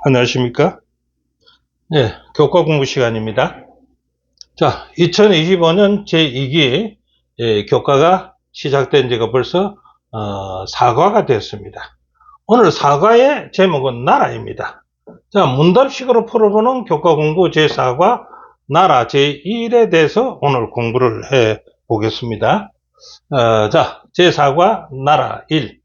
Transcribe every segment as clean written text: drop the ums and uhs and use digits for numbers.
안녕하십니까? 네, 교과 공부 시간입니다. 자, 2025년 제2기 교과가 시작된 지가 벌써 사과가 됐습니다. 오늘 사과의 제목은 나라입니다. 자, 문답식으로 풀어보는 교과 공부 제4과 나라 제1에 대해서 오늘 공부를 해 보겠습니다. 자, 제4과 나라 1.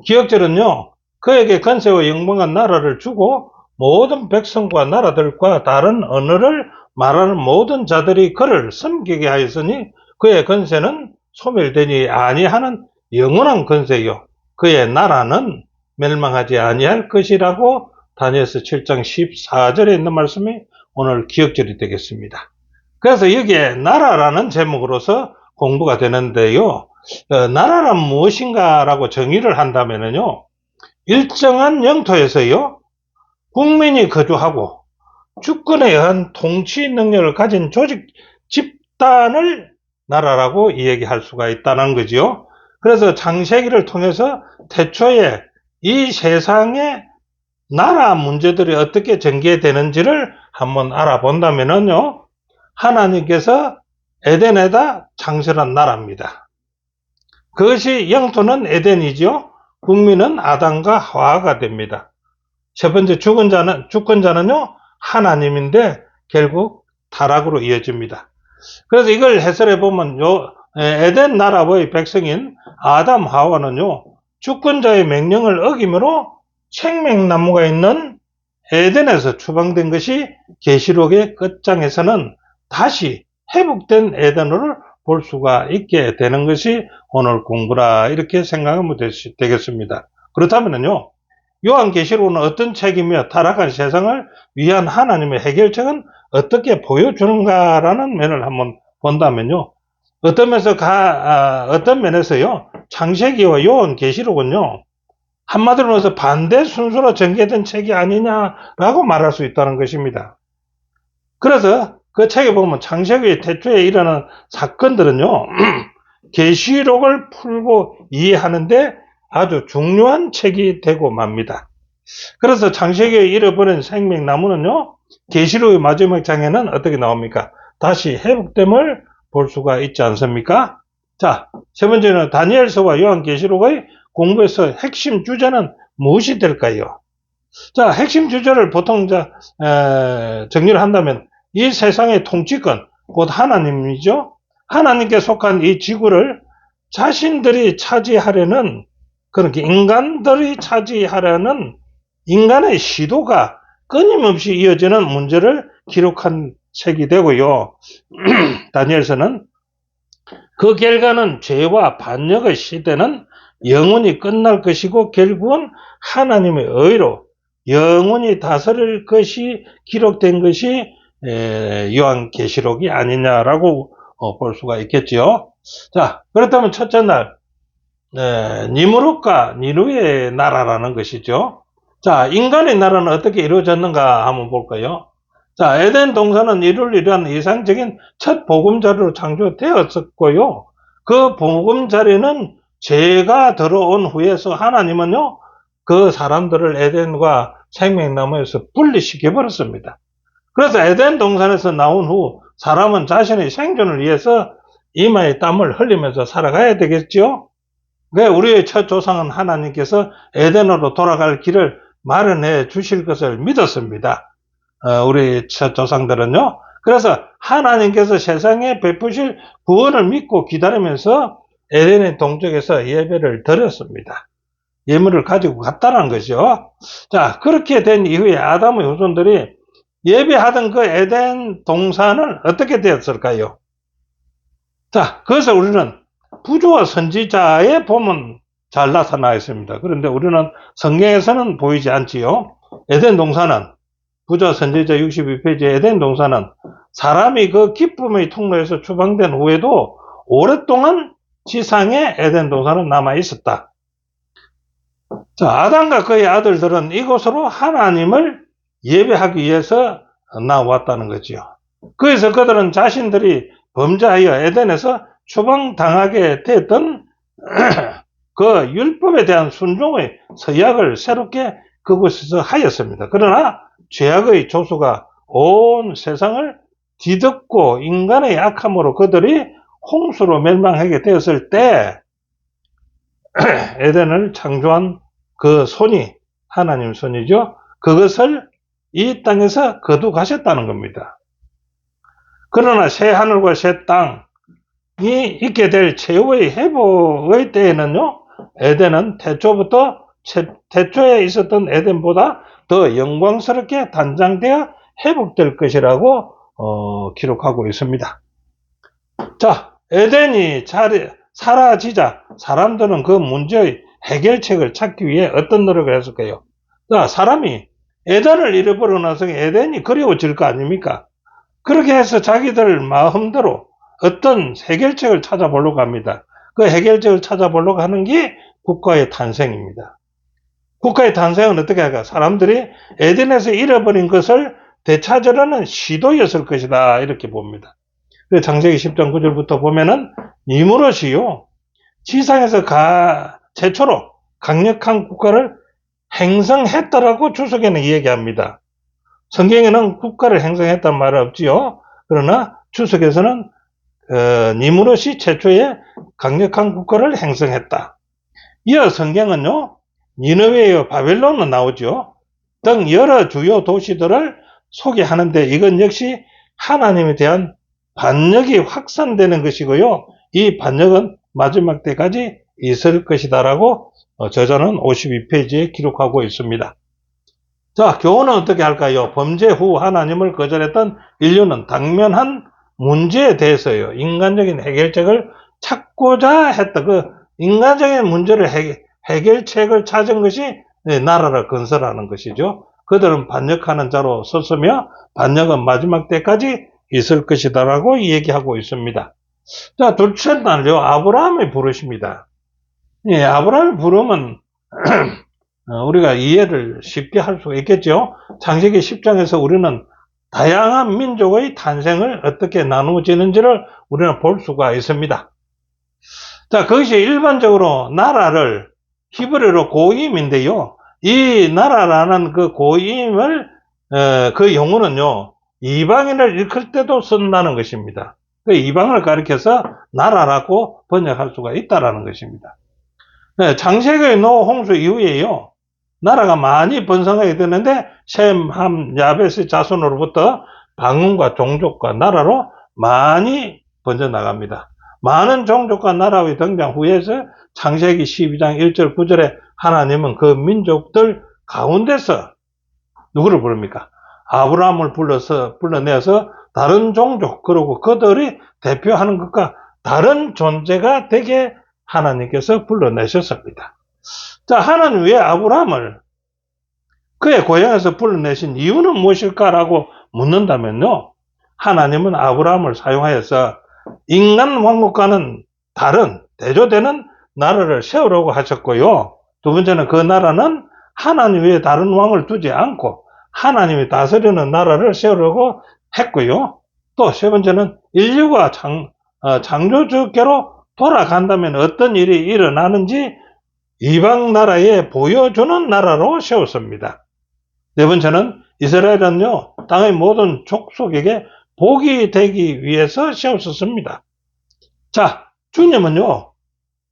기억절은요, 그에게 건세와 영광한 나라를 주고 모든 백성과 나라들과 다른 언어를 말하는 모든 자들이 그를 섬기게 하였으니 그의 건세는 소멸되지 아니하는 영원한 건세요. 그의 나라는 멸망하지 아니할 것이라고 다니엘서 7장 14절에 있는 말씀이 오늘 기억절이 되겠습니다. 그래서 여기에 나라라는 제목으로서 공부가 되는데요. 나라란 무엇인가라고 정의를 한다면요. 일정한 영토에서요. 국민이 거주하고 주권에 의한 통치 능력을 가진 조직 집단을 나라라고 이야기할 수가 있다는 거죠. 그래서 창세기를 통해서 태초에 이 세상의 나라 문제들이 어떻게 전개되는지를 한번 알아본다면요. 하나님께서 에덴에다 창설한 나라입니다. 그것이 영토는 에덴이죠. 국민은 아담과 하와가 됩니다. 첫 번째 주권자는요 하나님인데 결국 타락으로 이어집니다. 그래서 이걸 해설해 보면 에덴 나라의 백성인 아담 하와는요 주권자의 명령을 어김으로 생명나무가 있는 에덴에서 추방된 것이 계시록의 끝장에서는 다시 회복된 에덴으로 볼 수가 있게 되는 것이 오늘 공부라 이렇게 생각하면 되겠습니다. 그렇다면요 요한계시록은 어떤 책이며 타락한 세상을 위한 하나님의 해결책은 어떻게 보여주는가라는 면을 한번 본다면요 어떤 면에서요 창세기와 요한계시록은요 한마디로 해서 반대 순서로 전개된 책이 아니냐라고 말할 수 있다는 것입니다. 그래서 그 책에 보면 창세기 태초에 일어난 사건들은요 계시록을 풀고 이해하는데 아주 중요한 책이 되고 맙니다. 그래서 창세기에 잃어버린 생명나무는요 계시록의 마지막 장에는 어떻게 나옵니까? 다시 회복됨을 볼 수가 있지 않습니까? 자, 세 번째는 다니엘서와 요한계시록의 공부에서 핵심 주제는 무엇이 될까요? 자, 핵심 주제를 보통 정리를 한다면 이 세상의 통치권, 곧 하나님이죠. 하나님께 속한 이 지구를 자신들이 차지하려는 그렇게 인간들이 차지하려는 인간의 시도가 끊임없이 이어지는 문제를 기록한 책이 되고요. 다니엘서는 그 결과는 죄와 반역의 시대는 영원히 끝날 것이고 결국은 하나님의 의로 영원히 다스릴 것이 기록된 것이 요한계시록이 아니냐라고 볼 수가 있겠죠. 자, 그렇다면 첫째 날 니무롯과 니누의 나라라는 것이죠. 자, 인간의 나라는 어떻게 이루어졌는가 한번 볼까요? 자, 에덴 동산은 이를 위한 이상적인 첫 보금자리로 창조되었었고요. 그 보금자리는 죄가 들어온 후에서 하나님은요, 그 사람들을 에덴과 생명나무에서 분리시켜 버렸습니다. 그래서 에덴 동산에서 나온 후 사람은 자신의 생존을 위해서 이마에 땀을 흘리면서 살아가야 되겠죠? 우리의 첫 조상은 하나님께서 에덴으로 돌아갈 길을 마련해 주실 것을 믿었습니다. 우리 첫 조상들은요. 그래서 하나님께서 세상에 베푸실 구원을 믿고 기다리면서 에덴의 동쪽에서 예배를 드렸습니다. 예물을 가지고 갔다는 거죠. 자, 그렇게 된 이후에 아담의 후손들이 예배하던 그 에덴 동산은 어떻게 되었을까요? 자, 그래서 우리는 부조와 선지자에 보면 잘 나타나 있습니다. 그런데 우리는 성경에서는 보이지 않지요. 에덴 동산은 부조와 선지자 62페이지 에덴 동산은 사람이 그 기쁨의 통로에서 추방된 후에도 오랫동안 지상에 에덴 동산은 남아 있었다. 자, 아담과 그의 아들들은 이곳으로 하나님을 예배하기 위해서 나왔다는 거지요. 그래서 그들은 자신들이 범죄하여 에덴에서 추방당하게 됐던 그 율법에 대한 순종의 서약을 새롭게 그곳에서 하였습니다. 그러나 죄악의 조수가 온 세상을 뒤덮고 인간의 악함으로 그들이 홍수로 멸망하게 되었을 때 에덴을 창조한 그 손이 하나님 손이죠. 그것을 이 땅에서 거두가셨다는 겁니다. 그러나 새 하늘과 새 땅이 있게 될 최후의 회복의 때에는요, 에덴은 태초에 있었던 에덴보다 더 영광스럽게 단장되어 회복될 것이라고 기록하고 있습니다. 자, 에덴이 사라지자 사람들은 그 문제의 해결책을 찾기 위해 어떤 노력을 했을까요? 자, 사람이 에덴을 잃어버리고 나서 에덴이 그리워질 거 아닙니까? 그렇게 해서 자기들 마음대로 어떤 해결책을 찾아보려고 합니다. 그 해결책을 찾아보려고 하는 게 국가의 탄생입니다. 국가의 탄생은 어떻게 할까? 사람들이 에덴에서 잃어버린 것을 되찾으려는 시도였을 것이다, 이렇게 봅니다. 그래서 창세기 10장 9절부터 보면은 니무롯이요, 지상에서 최초로 강력한 국가를 행성했다라고 주석에는 이야기합니다. 성경에는 국가를 행성했단 말은 없지요. 그러나 주석에서는 니무롯이 최초의 강력한 국가를 행성했다. 이어 성경은요, 니느웨와 바벨론은 나오죠. 등 여러 주요 도시들을 소개하는데 이건 역시 하나님에 대한 반역이 확산되는 것이고요. 이 반역은 마지막 때까지 있을 것이다라고 저자는 52페이지에 기록하고 있습니다. 자, 교훈은 어떻게 할까요? 범죄 후 하나님을 거절했던 인류는 당면한 문제에 대해서요, 인간적인 해결책을 찾고자 했다. 그 인간적인 문제를 해결책을 찾은 것이 나라를 건설하는 것이죠. 그들은 반역하는 자로 섰으며 반역은 마지막 때까지 있을 것이다라고 얘기하고 있습니다. 자, 둘째 날요, 아브라함의 부르십니다. 예, 아브라함의 부름은 우리가 이해를 쉽게 할 수가 있겠죠. 창세기 10장에서 우리는 다양한 민족의 탄생을 어떻게 나누어지는지를 우리는 볼 수가 있습니다. 자, 그것이 일반적으로 나라를 히브리어로 고임인데요. 이 나라라는 그 고임을 그 용어는요, 이방인을 일컬 때도 쓴다는 것입니다. 그 이방을 가리켜서 나라라고 번역할 수가 있다라는 것입니다. 창세기 노아 홍수 이후에요, 나라가 많이 번성하게 되는데 셈, 함, 야벳의 자손으로부터 방언과 종족과 나라로 많이 번져나갑니다. 많은 종족과 나라의 등장 후에서 창세기 12장 1절 9절에 하나님은 그 민족들 가운데서 누구를 부릅니까? 아브라함을 불러내서 다른 종족, 그리고 그들이 대표하는 것과 다른 존재가 되게 하나님께서 불러내셨습니다. 자, 하나님 왜 아브라함을 그의 고향에서 불러내신 이유는 무엇일까라고 묻는다면요, 하나님은 아브라함을 사용하여서 인간 왕국과는 다른 대조되는 나라를 세우려고 하셨고요. 두 번째는 그 나라는 하나님 외에 다른 왕을 두지 않고 하나님이 다스리는 나라를 세우려고 했고요. 또 세 번째는 인류가 창조주께로 돌아간다면 어떤 일이 일어나는지 이방 나라에 보여주는 나라로 세웠습니다. 네 번째는 이스라엘은요, 땅의 모든 족속에게 복이 되기 위해서 세웠었습니다. 자, 주님은요,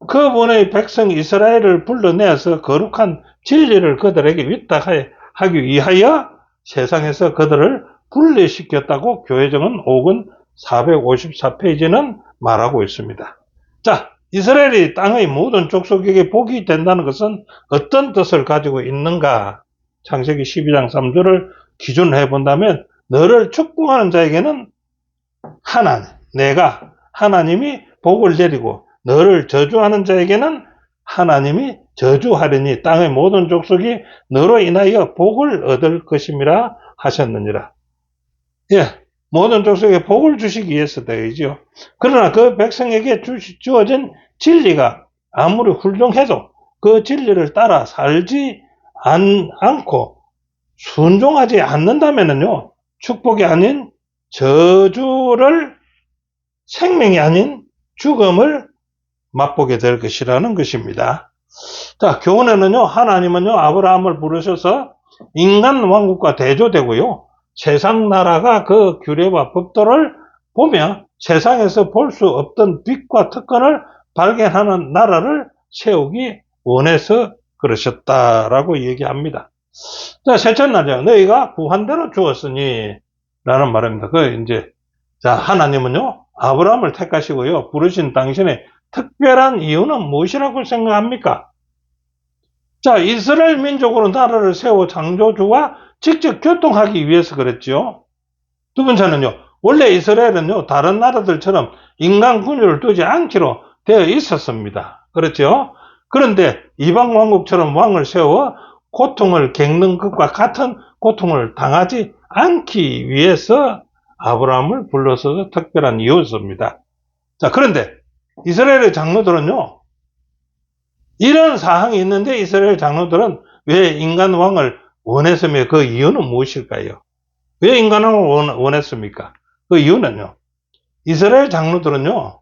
그분의 백성 이스라엘을 불러내어서 거룩한 진리를 그들에게 위탁하기 위하여 세상에서 그들을 분리시켰다고 교회정은 5권 454페이지는 말하고 있습니다. 자, 이스라엘이 땅의 모든 족속에게 복이 된다는 것은 어떤 뜻을 가지고 있는가? 창세기 12장 3절을 기준으로 해본다면, 너를 축복하는 자에게는 내가 하나님이 복을 내리고 너를 저주하는 자에게는 하나님이 저주하리니 땅의 모든 족속이 너로 인하여 복을 얻을 것임이라 하셨느니라. 예, 모든 족속에 복을 주시기 위해서 되죠. 그러나 그 백성에게 주어진 진리가 아무리 훌륭해도 그 진리를 따라 살지 않고 순종하지 않는다면요, 축복이 아닌 저주를, 생명이 아닌 죽음을 맛보게 될 것이라는 것입니다. 자, 교훈에는요, 하나님은요, 아브라함을 부르셔서 인간 왕국과 대조되고요, 세상 나라가 그 규례와 법도를 보며 세상에서 볼 수 없던 빛과 특권을 발견하는 나라를 세우기 원해서 그러셨다라고 얘기합니다. 자, 셋째 날이요. 너희가 구한대로 주었으니 라는 말입니다. 자, 하나님은요, 아브라함을 택하시고요, 부르신 당신의 특별한 이유는 무엇이라고 생각합니까? 자, 이스라엘 민족으로 나라를 세워 창조주와 직접 교통하기 위해서 그랬죠. 두 번째는요, 원래 이스라엘은요, 다른 나라들처럼 인간 군주를 두지 않기로 되어 있었습니다. 그렇죠? 그런데 이방 왕국처럼 왕을 세워 고통을 겪는 것과 같은 고통을 당하지 않기 위해서 아브라함을 불러서 특별한 이유였습니다. 자, 그런데 이스라엘의 장로들은요, 이런 사항이 있는데 이스라엘 장로들은 왜 인간 왕을 원했으며 그 이유는 무엇일까요? 왜 인간 왕을 원했습니까? 그 이유는요, 이스라엘 장로들은요,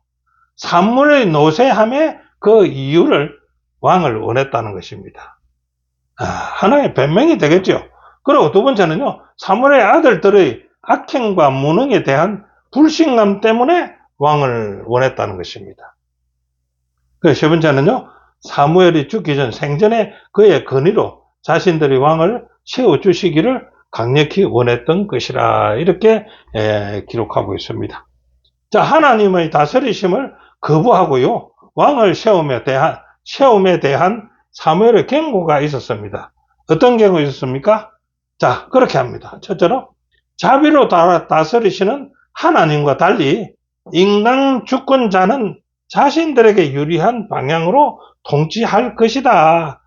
산물의 노쇠함에 그 이유를 왕을 원했다는 것입니다. 하나의 변명이 되겠죠. 그리고 두 번째는요, 사물의 아들들의 악행과 무능에 대한 불신감 때문에 왕을 원했다는 것입니다. 그 세 번째는요, 사무엘이 죽기 전 생전에 그의 건의로 자신들이 왕을 세워주시기를 강력히 원했던 것이라, 이렇게 기록하고 있습니다. 자, 하나님의 다스리심을 거부하고요, 왕을 세움에 대한 사무엘의 경고가 있었습니다. 어떤 경고가 있었습니까? 자, 그렇게 합니다. 첫째로, 자비로 다스리시는 하나님과 달리 인간 주권자는 자신들에게 유리한 방향으로 통치할 것이다.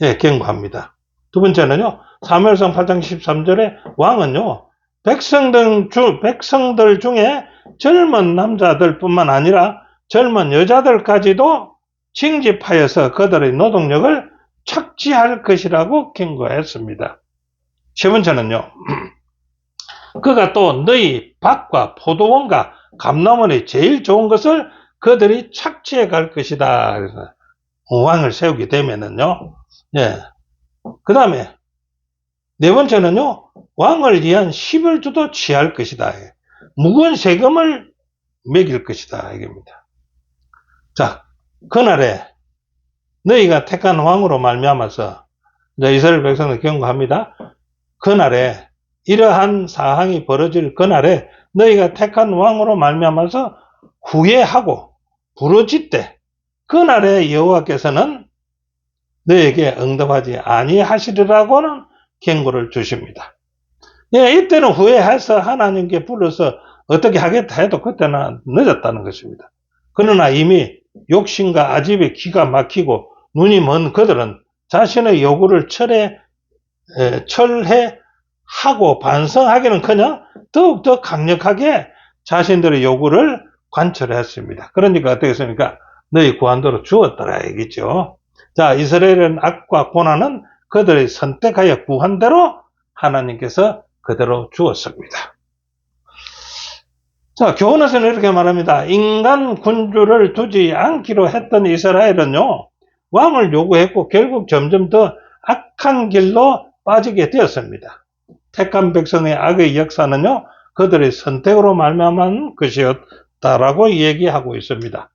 예, 경고합니다. 두 번째는요, 사무엘상 8장 13절에 왕은요, 백성들 중에 젊은 남자들 뿐만 아니라 젊은 여자들까지도 징집하여서 그들의 노동력을 착취할 것이라고 경고했습니다. 세 번째는요, 그가 또 너희 밭과 포도원과 감람원의 제일 좋은 것을 그들이 착취해 갈 것이다. 그래서 왕을 세우게 되면은요, 예. 그 다음에 네 번째는요, 왕을 위한 11조도 취할 것이다. 무거운 세금을 매길 것이다. 이겁니다. 자, 그날에 너희가 택한 왕으로 말미암아서 이스라엘 백성을 경고합니다. 그날에 이러한 사항이 벌어질 그날에 너희가 택한 왕으로 말미암아서 후회하고 부르짖되 그날에 여호와께서는 너희에게 응답하지 아니하시리라고는 경고를 주십니다. 예, 이때는 후회해서 하나님께 불러서 어떻게 하겠다 해도 그때는 늦었다는 것입니다. 그러나 이미 욕심과 아집에 기가 막히고 눈이 먼 그들은 자신의 요구를 철회하고 반성하기는커녕 더욱더 강력하게 자신들의 요구를 관철했습니다. 그러니까 어떻게 했습니까? 너희 구한대로 주었더라 얘기죠. 자, 이스라엘은 악과 고난은 그들의 선택하여 구한대로 하나님께서 그대로 주었습니다. 자, 교훈에서는 이렇게 말합니다. 인간 군주를 두지 않기로 했던 이스라엘은요, 왕을 요구했고 결국 점점 더 악한 길로 빠지게 되었습니다. 택한 백성의 악의 역사는요, 그들의 선택으로 말미암은 것이었다라고 얘기하고 있습니다.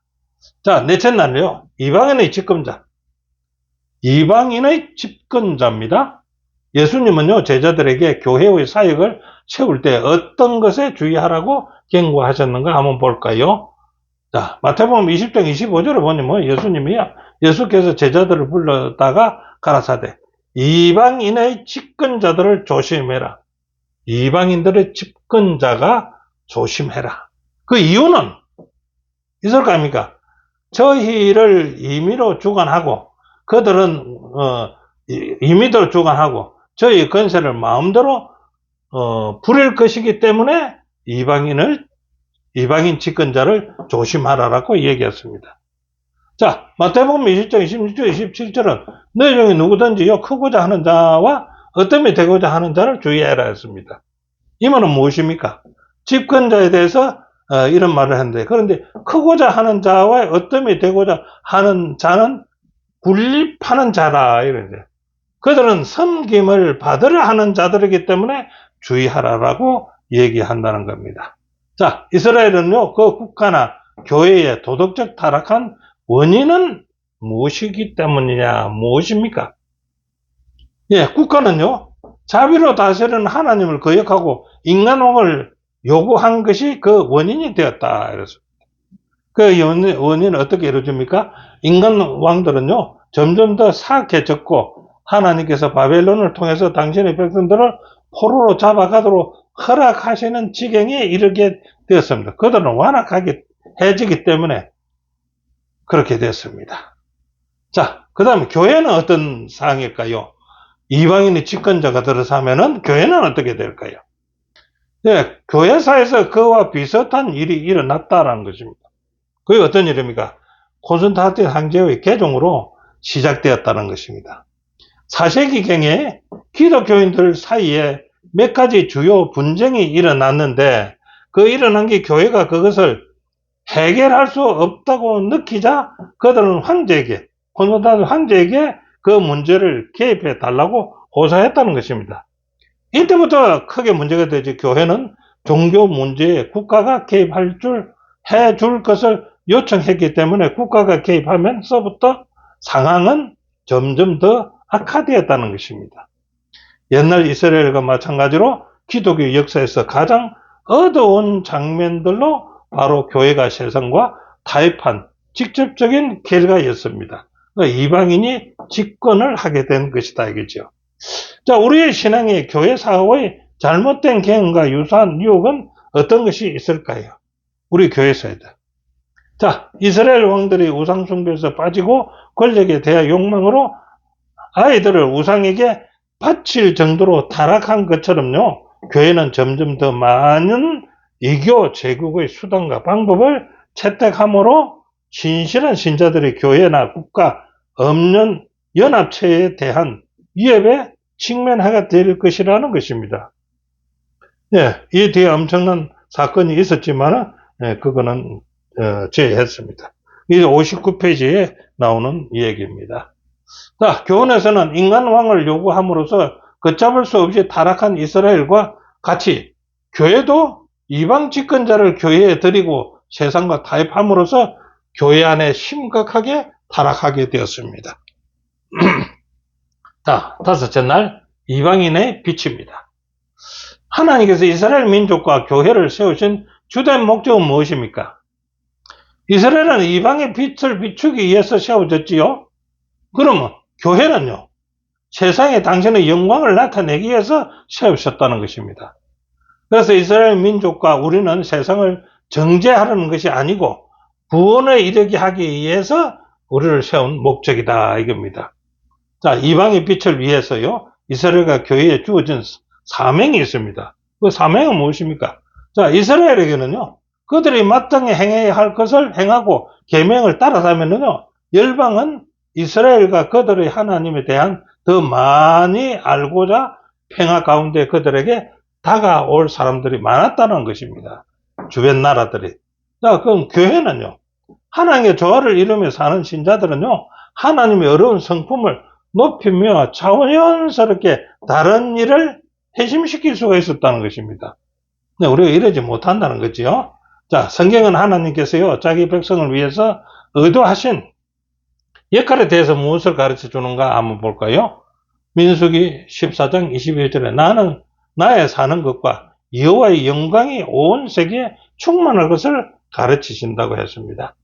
자, 넷째 날은요, 이방인의 집권자입니다. 예수님은요, 제자들에게 교회의 사역을 세울 때 어떤 것에 주의하라고 경고하셨는가 한번 볼까요? 자, 마태복음 20장 25절에 보니 예수께서 제자들을 불러다가 가라사대 이방인의 집권자들을 조심해라. 이방인들의 집권자가 조심해라. 그 이유는 있을까 합니까? 저희를 임의로 주관하고 그들은 임의대로 주관하고 저희 권세를 마음대로 부릴 것이기 때문에 이방인 집권자를 조심하라라고 얘기했습니다. 자, 마태복음 20장 26절 27절은 너희 중에 누구든지요 크고자 하는 자와 어뜸이 되고자 하는 자를 주의해라 했습니다. 이 말은 무엇입니까? 집권자에 대해서 이런 말을 했는데, 그런데 크고자 하는 자와 어뜸이 되고자 하는 자는 군립하는 자라 이러죠. 그들은 섬김을 받으려 하는 자들이기 때문에 주의하라라고 얘기한다는 겁니다. 자, 이스라엘은요, 그 국가나 교회의 도덕적 타락한 원인은 무엇이기 때문이냐, 무엇입니까? 예, 국가는요, 자비로 다스리는 하나님을 거역하고 인간왕을 요구한 것이 그 원인이 되었다. 그래서 그 원인은 어떻게 이루어집니까? 인간 왕들은요, 점점 더 사악해졌고, 하나님께서 바벨론을 통해서 당신의 백성들을 포로로 잡아가도록 허락하시는 지경에 이르게 되었습니다. 그들은 완악하게 해지기 때문에 그렇게 됐습니다. 자, 그 다음에 교회는 어떤 상황일까요? 이방인이 집권자가 들어서면은 교회는 어떻게 될까요? 네, 교회사에서 그와 비슷한 일이 일어났다라는 것입니다. 그게 어떤 일입니까? 콘스탄틴 황제의 개종으로 시작되었다는 것입니다. 4세기경에 기독교인들 사이에 몇 가지 주요 분쟁이 일어났는데 그 일어난 게 교회가 그것을 해결할 수 없다고 느끼자 그들은 황제에게, 콘스탄틴 황제에게 그 문제를 개입해 달라고 호소했다는 것입니다. 이때부터 크게 문제가 되지. 교회는 종교 문제에 국가가 해줄 것을 요청했기 때문에 국가가 개입하면서부터 상황은 점점 더 악화되었다는 것입니다. 옛날 이스라엘과 마찬가지로 기독교 역사에서 가장 어두운 장면들로 바로 교회가 세상과 타협한 직접적인 결과였습니다. 이방인이 집권을 하게 된 것이다 이거죠. 자, 우리의 신앙의 교회 사회의 잘못된 경험과 유사한 유혹은 어떤 것이 있을까요? 우리 교회사이다. 자, 이스라엘 왕들이 우상 숭배에서 빠지고 권력에 대한 욕망으로 아이들을 우상에게 바칠 정도로 타락한 것처럼요, 교회는 점점 더 많은 이교 제국의 수단과 방법을 채택함으로 신실한 신자들이 교회나 국가, 없는 연합체에 대한 위협에 직면하게 될 것이라는 것입니다. 예, 이 뒤에 엄청난 사건이 있었지만, 그거는, 제외했습니다. 이제 59페이지에 나오는 얘기입니다. 자, 교훈에서는 인간왕을 요구함으로써 걷잡을 수 없이 타락한 이스라엘과 같이 교회도 이방 집권자를 교회에 들이고 세상과 타협함으로써 교회 안에 심각하게 타락하게 되었습니다. 자, 다섯째 날 이방인의 빛입니다. 하나님께서 이스라엘 민족과 교회를 세우신 주된 목적은 무엇입니까? 이스라엘은 이방의 빛을 비추기 위해서 세워졌지요. 그러면 교회는요, 세상에 당신의 영광을 나타내기 위해서 세우셨다는 것입니다. 그래서 이스라엘 민족과 우리는 세상을 정죄하려는 것이 아니고 구원에 이르게 하기 위해서 우리를 세운 목적이다 이겁니다. 자, 이방의 빛을 위해서요, 이스라엘과 교회에 주어진 사명이 있습니다. 그 사명은 무엇입니까? 자, 이스라엘에게는요, 그들이 마땅히 행해야 할 것을 행하고 계명을 따라가면은요, 열방은 이스라엘과 그들의 하나님에 대한 더 많이 알고자 평화 가운데 그들에게 다가올 사람들이 많았다는 것입니다. 주변 나라들이. 자, 그럼 교회는요, 하나님의 조화를 이루며 사는 신자들은요, 하나님의 어려운 성품을 높이며 자연스럽게 다른 일을 회심시킬 수가 있었다는 것입니다. 근데 우리가 이러지 못한다는 거지요. 자, 성경은 하나님께서요, 자기 백성을 위해서 의도하신 역할에 대해서 무엇을 가르쳐 주는가 한번 볼까요? 민수기 14장 21절에 나는 나의 사는 것과 여호와의 영광이 온 세계에 충만할 것을 가르치신다고 했습니다.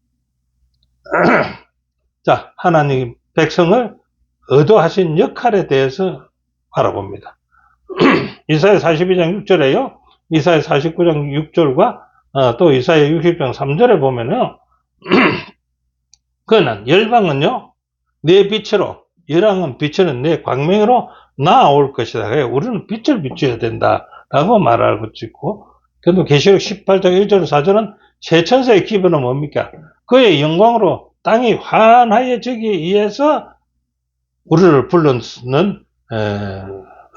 자, 하나님 백성을 의도하신 역할에 대해서 알아봅니다. 이사야 42장 6절에요. 이사야 49장 6절과 또 이사야 60장 3절에 보면은 그는 열방은요, 내 빛으로, 열왕은 빛으로 내 광명으로 나아올 것이다. 우리는 빛을 비춰야 된다라고 말하고 있고, 그래도 계시록 18장 1절 4절은 새 천사의 기별은 뭡니까? 그의 영광으로 땅이 환하여지기 위해서 우리를 불러는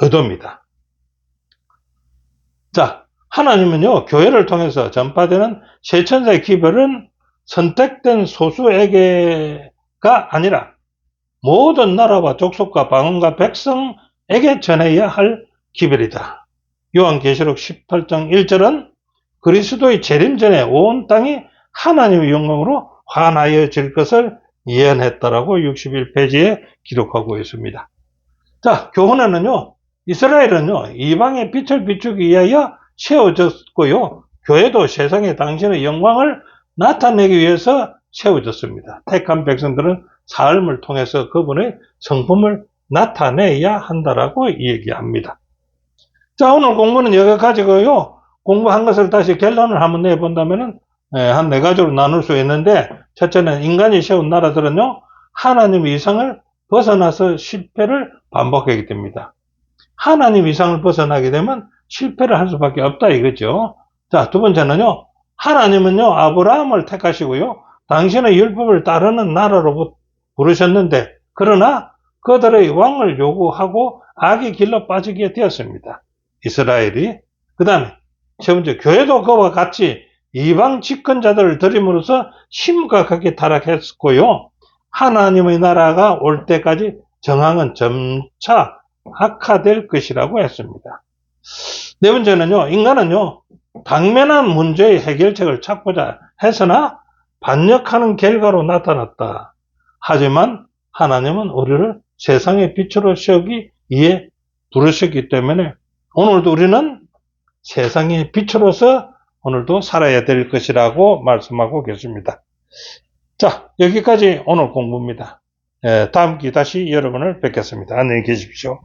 의도입니다. 자, 하나님은요, 교회를 통해서 전파되는 새 천사의 기별은 선택된 소수에게가 아니라 모든 나라와 족속과 방언과 백성에게 전해야 할 기별이다. 요한계시록 18장 1절은 그리스도의 재림 전에 온 땅이 하나님의 영광으로 환하여질 것을 예언했다라고 61페이지에 기록하고 있습니다. 자, 교훈에는요, 이스라엘은요, 이방의 빛을 비추기 위하여 세워졌고요, 교회도 세상에 당신의 영광을 나타내기 위해서 세워졌습니다. 택한 백성들은 삶을 통해서 그분의 성품을 나타내야 한다라고 얘기합니다. 자, 오늘 공부는 여기까지고요. 공부한 것을 다시 결론을 한번 내본다면은 한 네 가지로 나눌 수 있는데, 첫째는 인간이 세운 나라들은요, 하나님 이상을 벗어나서 실패를 반복하게 됩니다. 하나님 이상을 벗어나게 되면 실패를 할 수밖에 없다 이거죠. 자, 두 번째는요, 하나님은요, 아브라함을 택하시고요, 당신의 율법을 따르는 나라로 부르셨는데, 그러나 그들의 왕을 요구하고 악의 길로 빠지게 되었습니다. 이스라엘이. 그 다음에 세 번째, 교회도 그와 같이 이방 집권자들을 들임으로써 심각하게 타락했고요, 하나님의 나라가 올 때까지 정황은 점차 악화될 것이라고 했습니다. 네 번째는요, 인간은요, 당면한 문제의 해결책을 찾고자 해서나 반역하는 결과로 나타났다. 하지만 하나님은 우리를 세상의 빛으로 세우기 위해 부르셨기 때문에 오늘도 우리는 세상의 빛으로서 오늘도 살아야 될 것이라고 말씀하고 계십니다. 자, 여기까지 오늘 공부입니다. 다음 기 다시 여러분을 뵙겠습니다. 안녕히 계십시오.